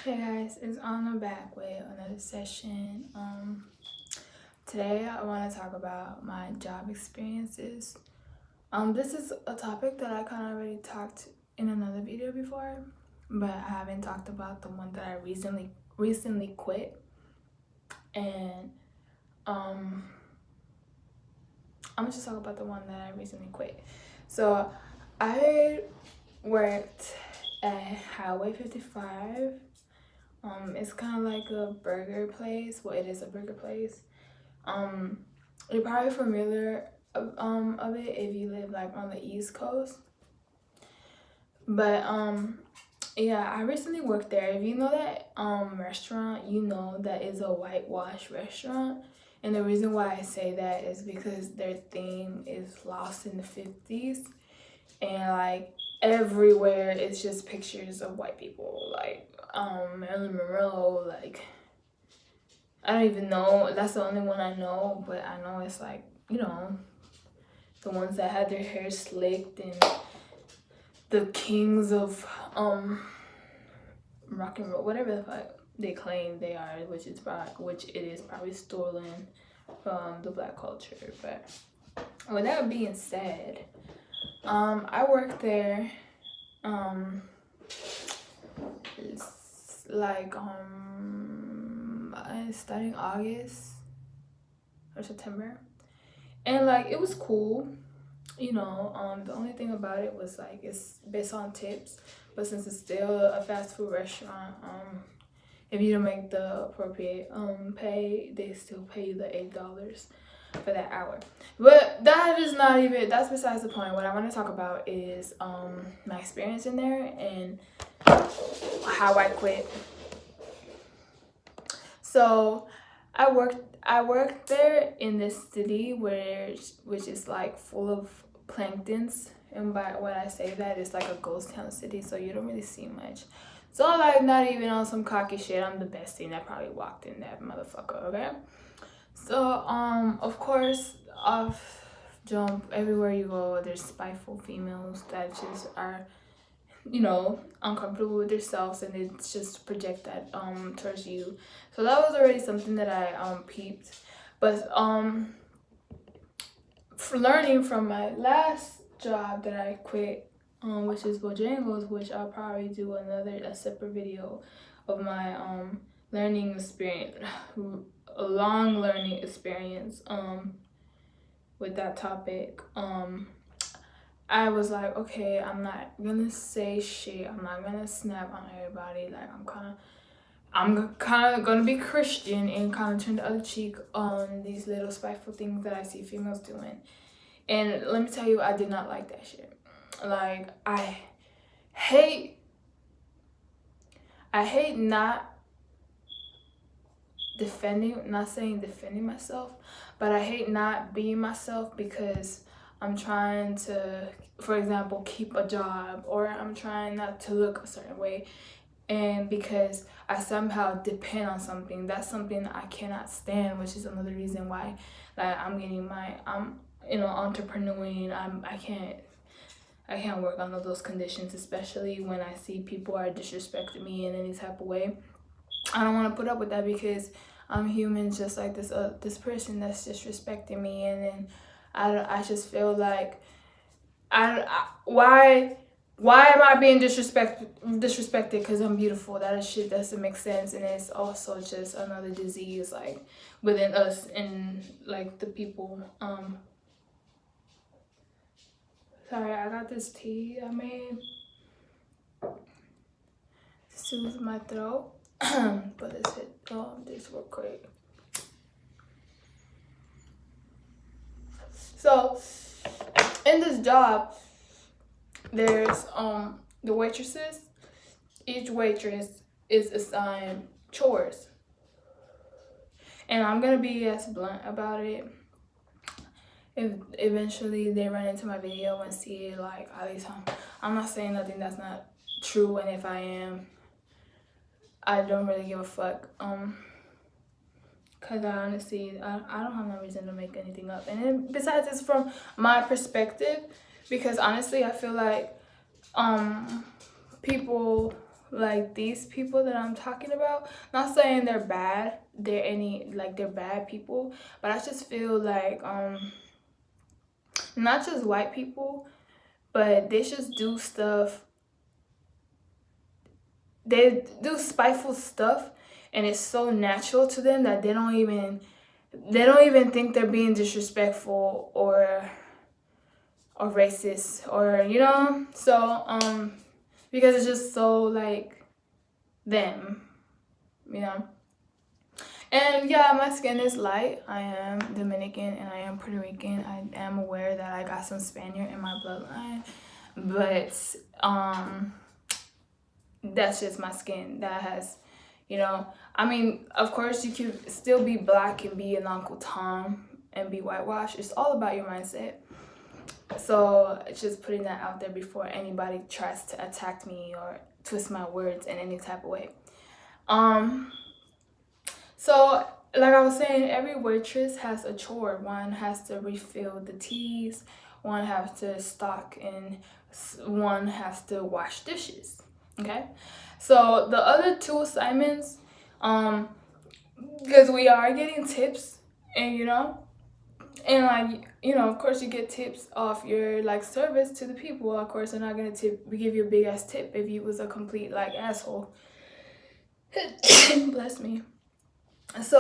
Hey guys, it's Anna back with another session. Today I want to talk about my job experiences. This is a topic that I kind of already talked in another video before, but I haven't talked about the one that I recently quit. And I'm gonna just talk about the one that I recently quit. So I worked at HWY 55. It's kind of like a burger place. Well, it is a burger place. You're probably familiar of it if you live like on the East Coast. But yeah, I recently worked there. If you know that restaurant, you know that is a whitewash restaurant. And the reason why I say that is because their theme is lost in the 50s, and like everywhere it's just pictures of white people, like Marilyn Monroe. Like I don't even know, that's the only one I know, but I know it's like, you know, the ones that had their hair slicked, and the kings of rock and roll, whatever the fuck they claim they are, which it is probably stolen from the black culture. But with that being said, I worked there it's like starting August or September, and like it was cool, you know. The only thing about it was like it's based on tips, but since it's still a fast food restaurant, if you don't make the appropriate pay, they still pay you the $8 for that hour. But that's besides the point. What I want to talk about is my experience in there and how I quit. So I worked there in this city which is like full of planktons, and by when I say that, it's like a ghost town city, so you don't really see much. So like, not even on some cocky shit, I'm the best thing that probably walked in that motherfucker, okay? So of course, off jump, everywhere you go there's spiteful females that just are, you know, uncomfortable with themselves, and it's just project that towards you. So that was already something that I peeped. But for learning from my last job that I quit, which is Bojangles, which I'll probably do a separate video of my learning experience, a long learning experience with that topic. I was like, okay, I'm not gonna say shit, I'm not gonna snap on everybody. Like I'm kind of gonna be Christian and kind of turn the other cheek on these little spiteful things that I see females doing. And let me tell you, I did not like that shit. Like I hate not saying defending myself, but I hate not being myself because I'm trying to, for example, keep a job, or I'm trying not to look a certain way, and because I somehow depend on something, that's something I cannot stand, which is another reason why like I'm entrepreneuring. I can't work under those conditions, especially when I see people are disrespecting me in any type of way. I don't want to put up with that because I'm human, just like this person that's disrespecting me, and then I just feel like why am I being disrespected because I'm beautiful? That is shit doesn't make sense, and it's also just another disease like within us and like the people. Sorry, I got this tea I made to soothe my throat. But let's hit this real quick. So in this job, there's the waitresses. Each waitress is assigned chores, and I'm gonna be as blunt about it. If eventually they run into my video and see it, like at least I'm not saying nothing that's not true, and if I am, I don't really give a fuck. Cause I honestly, I don't have no reason to make anything up, and then, besides, it's from my perspective, because honestly I feel like people like these people that I'm talking about, not saying they're bad, they're bad people, but I just feel like not just white people, but they just do stuff, they do spiteful stuff, and it's so natural to them that they don't even think they're being disrespectful or racist, or so because it's just so like them, you know. And yeah, my skin is light. I am Dominican and I am Puerto Rican. I am aware that I got some Spaniard in my bloodline, but that's just my skin. That has, I mean, of course you can still be black and be an Uncle Tom and be whitewashed. It's all about your mindset. So just putting that out there before anybody tries to attack me or twist my words in any type of way. So like I was saying, every waitress has a chore. One has to refill the teas, one has to stock, and one has to wash dishes. Okay, so the other two assignments, because we are getting tips, and and like of course you get tips off your like service to the people. Of course they're not gonna give you a big ass tip if you was a complete like asshole. Bless me. So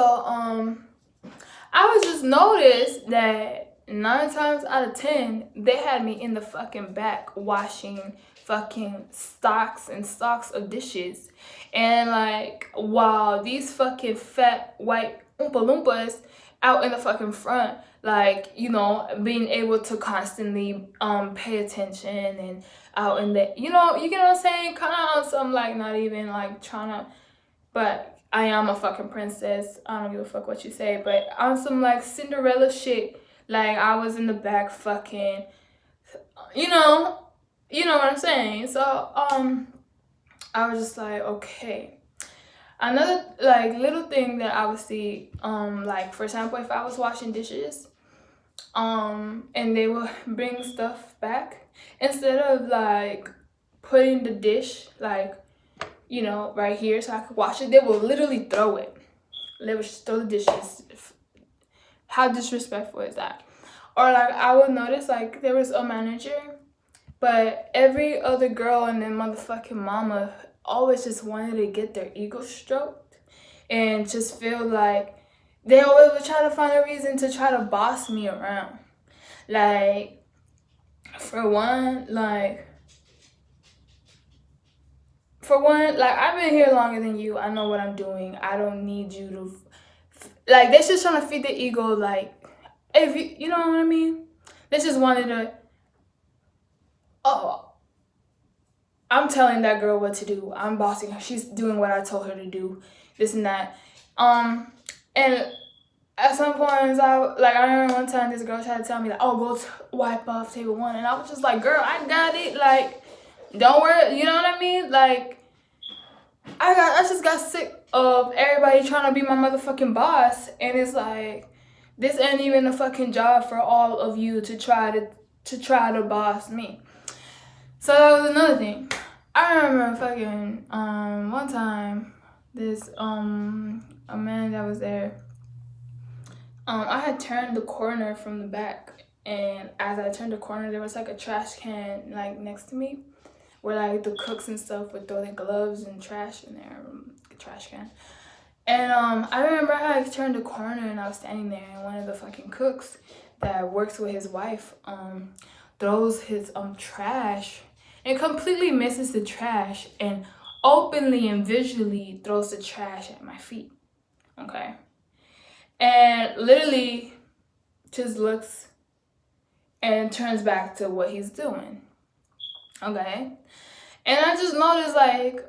I was just noticed that 9 times out of 10 they had me in the fucking back washing fucking stocks and stocks of dishes, and like while these fucking fat white oompa loompas out in the fucking front, like being able to constantly pay attention, and out in the you get what I'm saying, kind of on some like not even like trying to, but I am a fucking princess. I don't give a fuck what you say. But on some like Cinderella shit, like I was in the back fucking, you know what I'm saying. So I was just like, okay. Another like little thing that I would see, like for example, if I was washing dishes, and they will bring stuff back, instead of like putting the dish like right here so I could wash it, they will literally throw it. They would just throw the dishes. How disrespectful is that? Or like I would notice like there was a manager, but every other girl and their motherfucking mama always just wanted to get their ego stroked and just feel like they always would try to find a reason to try to boss me around. Like for one, like I've been here longer than you. I know what I'm doing. I don't need you to like, they're just trying to feed the ego, like, if you know what I mean? They just wanted to, oh, I'm telling that girl what to do. I'm bossing her. She's doing what I told her to do, this and that. And at some points, I remember one time this girl tried to tell me, like, oh, go wipe off table 1. And I was just like, girl, I got it. Like, don't worry. You know what I mean? Like, I just got sick of everybody trying to be my motherfucking boss. And it's like, this ain't even a fucking job for all of you to try to boss me. So that was another thing. I remember fucking one time this a man that was there, I had turned the corner from the back, and as I turned the corner there was like a trash can like next to me where like the cooks and stuff would throw their gloves and trash in there, trash can. And I remember I turned the corner and I was standing there, and one of the fucking cooks that works with his wife throws his trash and completely misses the trash and openly and visually throws the trash at my feet. Okay. And literally just looks and turns back to what he's doing. Okay. And I just noticed like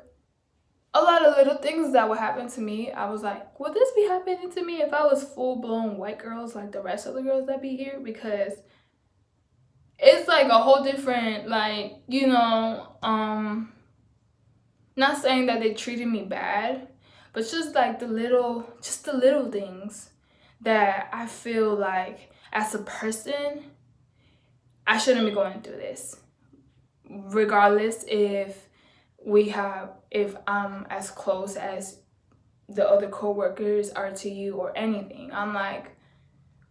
a lot of little things that would happen to me. I was like, would this be happening to me if I was full-blown white girls like the rest of the girls that be here? Because it's like a whole different, like, not saying that they treated me bad, but just like the little things that I feel like as a person, I shouldn't be going through this. Regardless if if I'm as close as the other coworkers are to you or anything. I'm like,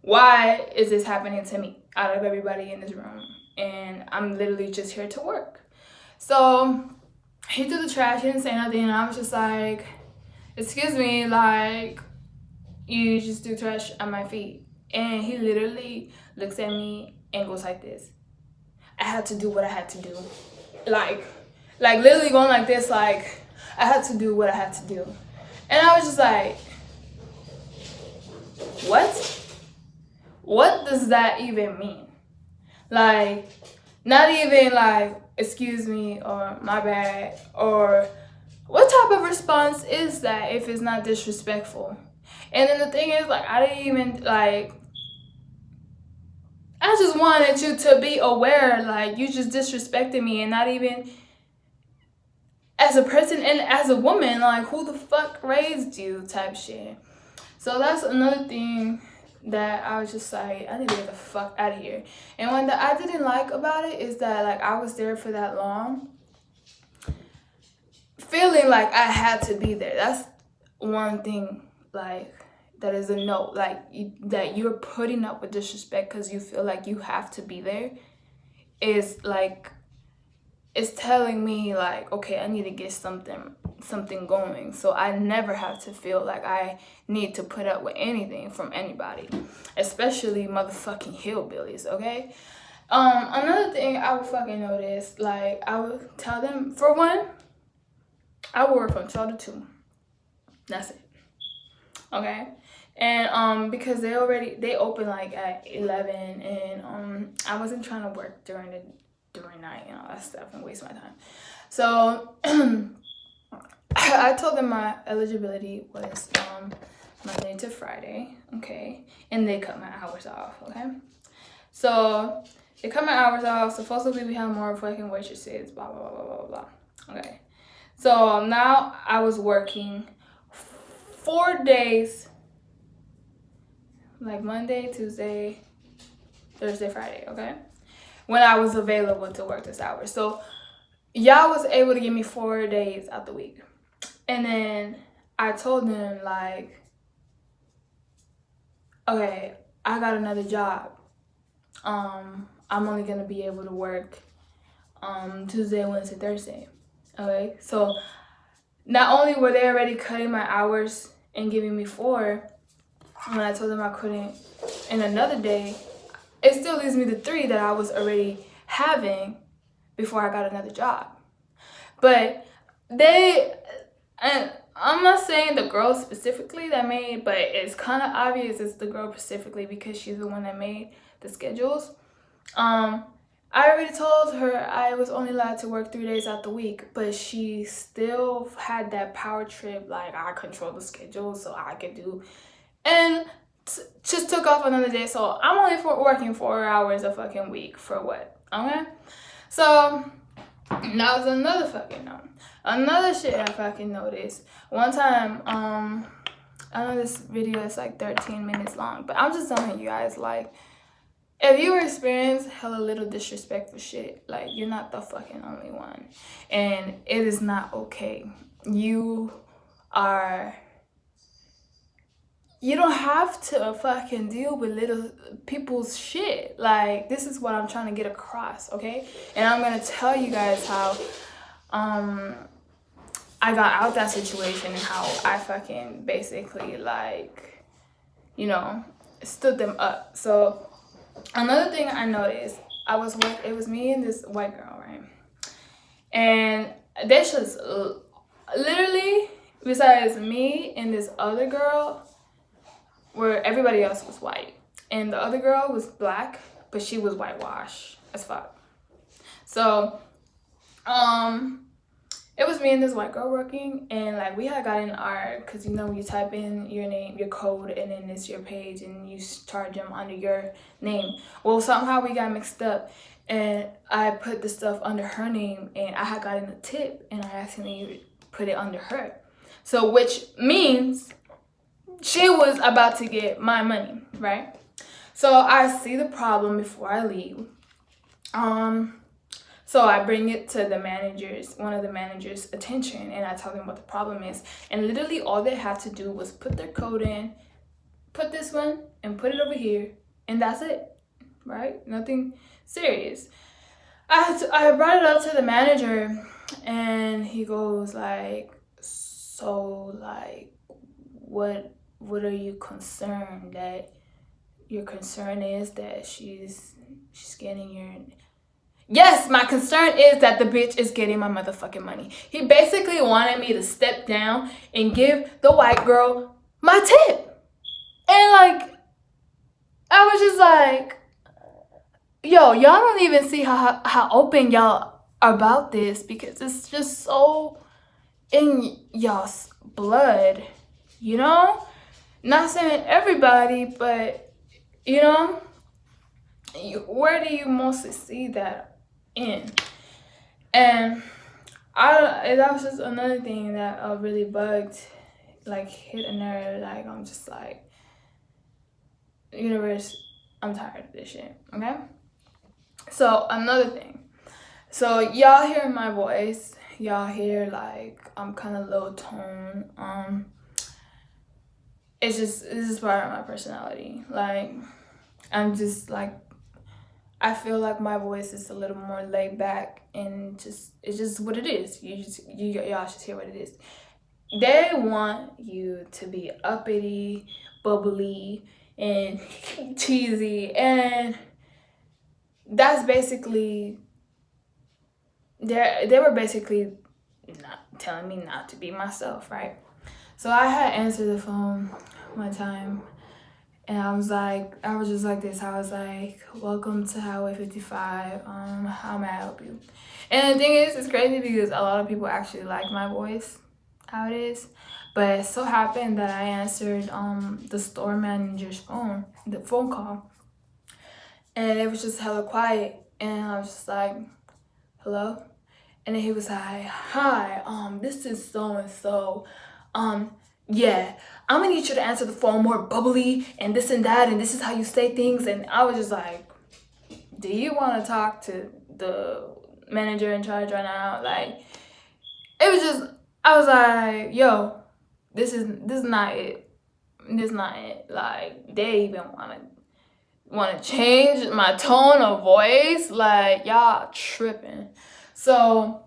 why is this happening to me out of everybody in this room? And I'm literally just here to work. So he threw the trash, he didn't say nothing, and I was just like, excuse me, like, you just threw trash at my feet. And he literally looks at me and goes like this. I had to do what I had to do. Like literally going like this, like, I had to do what I had to do. And I was just like, what? What does that even mean? Like, not even like, excuse me, or my bad, or what type of response is that if it's not disrespectful? And then the thing is, like, I didn't even, like, I just wanted you to be aware, like, you just disrespected me, and not even as a person and as a woman, like, who the fuck raised you type shit. So that's another thing that I was just like, I need to get the fuck out of here. And what I didn't like about it is that, like, I was there for that long, feeling like I had to be there. That's one thing, like, that is a no. Like, that you're putting up with disrespect because you feel like you have to be there is like, it's telling me like, okay, I need to get something going, so I never have to feel like I need to put up with anything from anybody, especially motherfucking hillbillies. Okay. Another thing I would fucking notice, like, I would tell them, for one, I would work from 12 to 2. That's it. Okay. And because they open like at 11, and I wasn't trying to work during night and all that stuff and waste my time. So I told them my eligibility was Monday to Friday, okay, and they cut my hours off, okay. So they cut my hours off. Supposedly we have more fucking waitresses, blah blah blah blah blah blah. Okay, so now I was working 4 days, like Monday, Tuesday, Thursday, Friday, okay, when I was available to work this hour. So y'all was able to give me 4 days out the week. And then I told them, like, okay, I got another job. I'm only gonna be able to work Tuesday, Wednesday, Thursday. Okay, so not only were they already cutting my hours and giving me 4, when I told them I couldn't in another day, it still leaves me the 3 that I was already having before I got another job. But and I'm not saying the girl specifically that made, but it's kind of obvious it's the girl specifically because she's the one that made the schedules. I already told her I was only allowed to work 3 days out the week, but she still had that power trip, like, I control the schedule so I could do, and just took off another day. So I'm only working 4 hours a fucking week for what? Okay, so that was another fucking no. Another shit I fucking noticed one time. I know this video is like 13 minutes long, but I'm just telling you guys, like, if you experience hella little disrespectful shit, like, you're not the fucking only one, and it is not okay. You don't have to fucking deal with little people's shit. Like, this is what I'm trying to get across, okay? And I'm gonna tell you guys how I got out that situation and how I fucking basically, like, you know, stood them up. So another thing I noticed, it was me and this white girl, right? And this was literally, besides me and this other girl, where everybody else was white, and the other girl was black, but she was whitewashed as fuck. So it was me and this white girl working, and like, we had gotten because, you know, you type in your name, your code, and then it's your page, and you charge them under your name. Well, somehow we got mixed up, and I put the stuff under her name, and I had gotten a tip, and I accidentally put it under her. So, which means she was about to get my money, right? So I see the problem before I leave. So I bring it to one of the managers' attention, and I tell them what the problem is. And literally all they have to do was put their code in, put this one, and put it over here, and that's it, right? Nothing serious. I brought it up to the manager, and he goes like, so like, what are you concerned that your concern is that she's getting your... Yes, my concern is that the bitch is getting my motherfucking money. He basically wanted me to step down and give the white girl my tip. And like, I was just like, yo, y'all don't even see how open y'all are about this, because it's just so in y'all's blood, you know? Not saying everybody, but you know, where do you mostly see that in? And that was just another thing that really bugged, like hit a nerve. Like, I'm just like, universe, I'm tired of this shit, okay? So another thing, so y'all hear my voice, y'all hear like I'm kind of low tone. It's just, this is part of my personality. Like, I'm just like, I feel like my voice is a little more laid back, and it's just what it is. Y'all should hear what it is. They want you to be uppity, bubbly, and cheesy, and that's basically, they were basically not telling me not to be myself, right? So I had answered the phone one time, and I was just like this. I was like, welcome to Highway 55. How may I help you? And the thing is, it's crazy because a lot of people actually like my voice, how it is. But it so happened that I answered the store manager's the phone call. And it was just hella quiet. And I was just like, hello? And then he was like, hi, this is so-and-so. Yeah, I'm gonna need you to answer the phone more bubbly and this and that, and this is how you say things. And I was just like, do you want to talk to the manager in charge right now? Like, it was just, I was like, yo, this is not it. This is not it. Like, they even want to change my tone of voice. Like, y'all tripping. So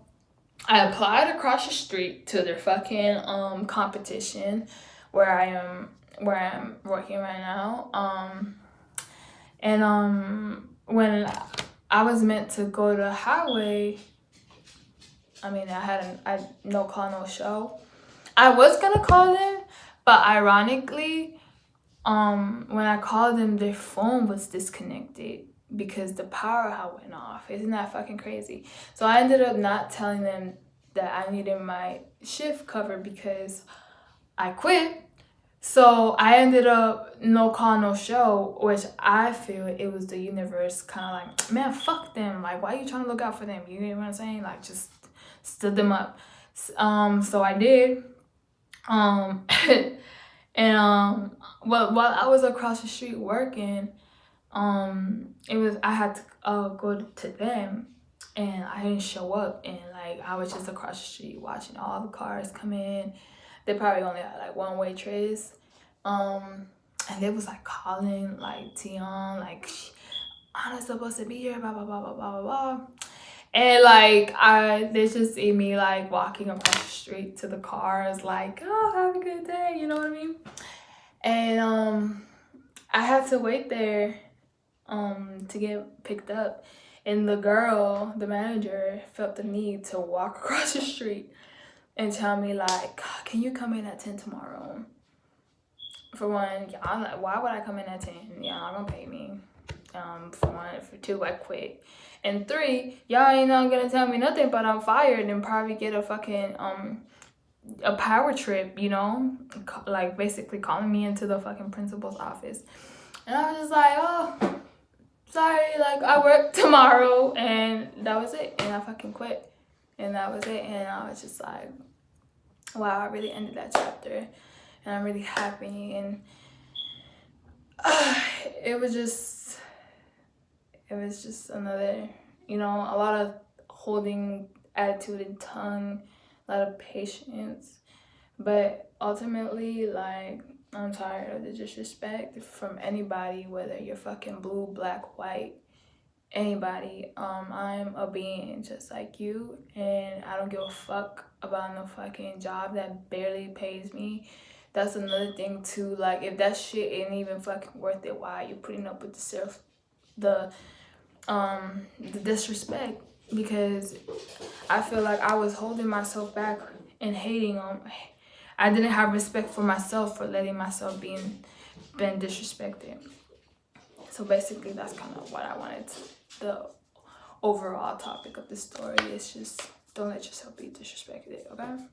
I applied across the street to their fucking competition where I'm working right now. When I was meant to go to Highway, I mean, I had no call, no show. I was gonna call them, but ironically, when I called them, their phone was disconnected because the power had went off. Isn't that fucking crazy? So I ended up not telling them that I needed my shift covered because I quit. So I ended up no call, no show, which I feel it was the universe kind of like, man, fuck them. Like, why are you trying to look out for them? You know what I'm saying? Like, just stood them up. So I did. And well, while I was across the street working, I had to go to them, and I didn't show up, and like I was just across the street watching all the cars come in. They probably only had like one waitress, and they was like calling like Tion, like, Anna's supposed to be here, blah blah blah blah blah blah blah. And like they just see me like walking across the street to the cars, like, oh, have a good day, you know what I mean? And I had to wait there to get picked up, and the manager, felt the need to walk across the street and tell me like, can you come in at 10 tomorrow? For one, y'all, like, why would I come in at 10? Y'all not gonna pay me. For one. For two, I quit. And three, y'all ain't not gonna tell me nothing but I'm fired and probably get a fucking a power trip, you know, like basically calling me into the fucking principal's office. And I was just like, oh, sorry, like I work tomorrow. And that was it. And I fucking quit. And that was it. And I was just like, wow, I really ended that chapter. And I'm really happy. And it was just another, you know, a lot of holding attitude and tongue, a lot of patience. But ultimately, like, I'm tired of the disrespect from anybody, whether you're fucking blue, black, white, anybody. I'm a being just like you, and I don't give a fuck about no fucking job that barely pays me. That's another thing too. Like, if that shit ain't even fucking worth it, why are you putting up with the disrespect? Because I feel like I was holding myself back and hating on. I didn't have respect for myself for letting myself been disrespected. So basically, that's kind of what I wanted. The overall topic of the story is just don't let yourself be disrespected. Okay.